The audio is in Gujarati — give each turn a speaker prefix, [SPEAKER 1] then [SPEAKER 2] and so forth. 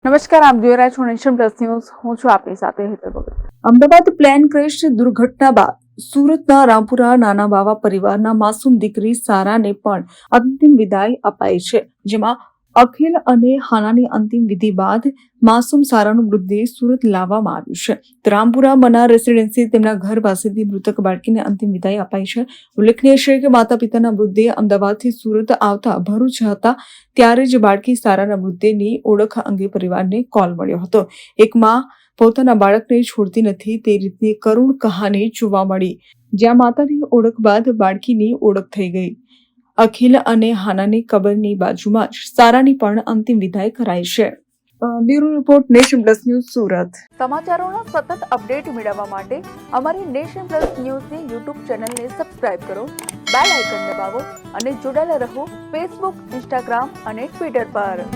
[SPEAKER 1] નમસ્કાર, આપ જોઈ રહ્યા છો નેશન પ્લસ ન્યૂઝ. હું છું આપની સાથે હેતલ ભગત. અમદાવાદ પ્લેન ક્રેશ દુર્ઘટના બાદ સુરતના રામપુરા નાના બાવા પરિવારના માસૂમ દીકરી સારાને પણ અંતિમ વિદાય અપાઈ છે, જેમાં અખિલ અને હાનાની અંતિમ વિધિ બાદ માસૂમ સારાનું મૃતદેહ સુરત લાવવામાં આવ્યું છે. રામપુરા મના રેસિડેન્સી તેમના ઘર પાસેથી મૃતક બાળકીને અંતિમ વિદાય અપાઈ છે. ઉલ્લેખનીય છે કે માતા પિતાના મૃતદેહ અમદાવાદથી સુરત આવતા ભરૂચ હતા ત્યારે જ બાળકી સારાના મૃતદેહની ઓળખ અંગે પરિવારને કોલ મળ્યો હતો. એક માં પોતાના બાળકને છોડતી નથી તે રીતની કરુણ કહાની જોવા મળી, જ્યાં માતાની ઓળખ બાદ બાળકીની ઓળખ થઈ ગઈ. અખિલ અને હાનાની કબરની બાજુમાં જ સારાની પણ અંતિમ વિદાય કરાઈ છે. Bureau report, Nation Plus news, Surat. સમાચારોના સતત અપડેટ મેળવવા માટે અમારી નેશન પ્લસ ન્યૂઝની યુટ્યુબ ચેનલને સબસ્ક્રાઇબ કરો, બેલ આઇકન દબાવો અને જોડાયેલા રહો ફેસબુક, ઇન્સ્ટાગ્રામ અને ટ્વિટર પર.